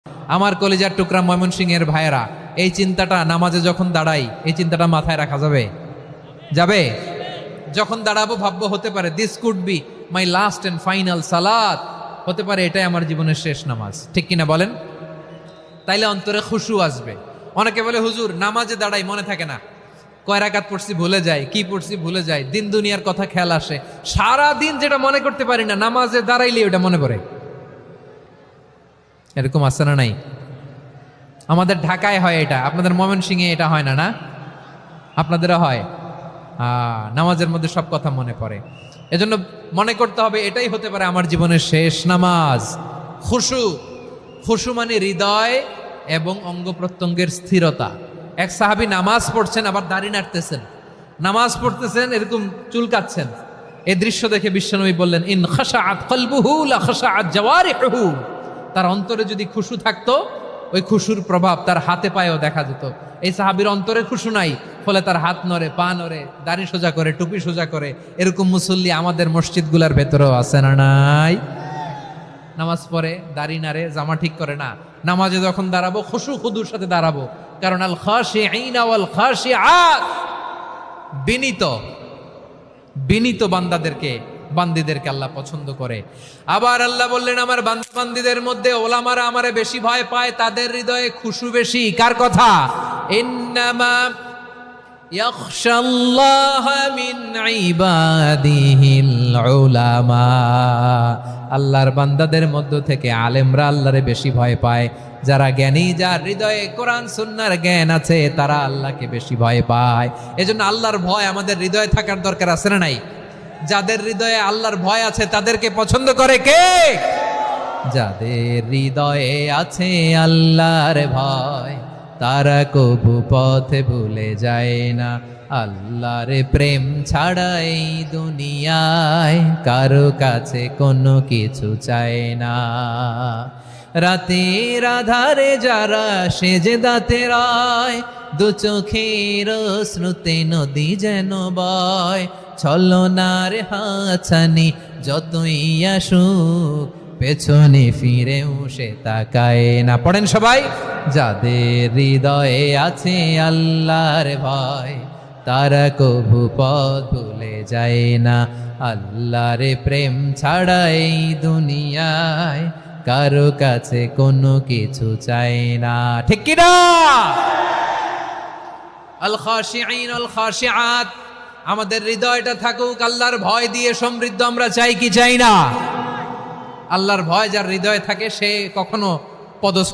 আমার কলিজার টুকরা ময়মনসিংহের ভাইয়েরা, এই চিন্তাটা নামাজে যখন দাঁড়াই, এই চিন্তাটা মাথায় রাখা যাবে? যাবে? যখন দাঁড়াবো ভাববো হতে পারে this could be my last and final সালাত, হতে পারে এটাই আমার জীবনের শেষ নামাজ। ঠিক কিনা বলেন? তাইলে অন্তরে খুশু আসবে। অনেকে বলে হুজুর নামাজে দাঁড়াই মনে থাকে না, কয় রাকাত পড়ছি ভুলে যায়, কি পড়ছি ভুলে যায়, দিন দুনিয়ার কথা খেয়াল আসে, সারা দিন যেটা মনে করতে পারি না নামাজে দাঁড়াইলে ওটা মনে পড়ে। এরকম আছে না নাই? আমাদের ঢাকায় হয় এটা, আপনাদের ময়মনসিংহে এটা হয় না? না আপনাদেরও হয়? নামাজের মধ্যে সব কথা মনে পড়ে। এজন্য মনে করতে হবে এটাই হতে পারে আমার জীবনের শেষ নামাজ। খুশু, খুশু মানে হৃদয় এবং অঙ্গ প্রত্যঙ্গের স্থিরতা। এক সাহাবী নামাজ পড়ছেন আবার দাড়ি নাড়তেছেন, নামাজ পড়তেছেন এরকম চুলকাচ্ছেন। এই দৃশ্য দেখে বিশ্বনবী বললেন, ইন খাশাআত কলবুহু লা খাশাআত জাওয়ারিহুহু। তার অন্তরে যদি খুশু থাকতো, ওই খুশুর প্রভাব তার হাতে পায়েও দেখা যেত। এই সাহাবীর অন্তরে খুশু নাই, ফলে তার হাত নড়ে, পা নড়ে, দাড়ি সোজা করে, টুপি সোজা করে। এরকম মুসল্লি আমাদের মসজিদগুলোর ভেতরেও আছে না নাই? নামাজ পড়ে, দাড়ি নাড়ে, জামা ঠিক করে না। নামাজে যখন দাঁড়াবো খুশু খুদুর সাথে দাঁড়াবো, কারণ আল খাশিঈনা ওয়াল খাশিআত, বিনীত বিনীত বান্দীদেরকে আল্লাহ পছন্দ করে। আবার আল্লাহ বললেন, আমার বান্দীদের মধ্যে ওলামারা আমারে বেশি ভয় পায়, তাদের হৃদয়ে খুশু বেশি। কার কথা? ইন্নামা ইয়াখশাল্লাহা মিন ইবাদিহিল উলামা। আল্লাহর বান্দাদের মধ্য থেকে আলেমরা আল্লাহরে বেশি ভয় পায়। যারা জ্ঞানী, যার হৃদয়ে কোরআন সুন্নাহর জ্ঞান আছে, তারা আল্লাহকে বেশি ভয় পায়। এজন্য আল্লাহর ভয় আমাদের হৃদয়ে থাকার দরকার আছে না নাই? যাদের হৃদয়ে আল্লাহর ভয় আছে তাদেরকে পছন্দ করে কে? যাদের হৃদয়ে আছে আল্লাহর ভয়, তারা কবু পথে ভুলে যায় না। আল্লাহর প্রেম ছাড়া এই দুনিয়ায় কারো কাছে কোনো কিছু চায় না। রাতের আধারে যারা সেজদাতে রয়, দু চোখের শ্রুতে নদী যেন বয়। ছলনার হাছানি যতই আসুক, পেছনে ফিরেও সে তাকায় না। পড়েন সবাই। যাদের হৃদয়ে আছে আল্লাহর ভয়, তারা কবু পথ ভুলে যায় না। আল্লাহর প্রেম ছাড়া এই দুনিয়ায় কারো কাছে কোনো কিছু চাই না। ঠিক কি না? আল খাশিঈন আল খাশিআত, আমাদের হৃদয়টা থাকুক আল্লাহর ভয় দিয়ে সমৃদ্ধ। আমরা চাই কি চাই না? আল্লাহর ভয় যার হৃদয়ে থাকে সে কখনো পদস্খ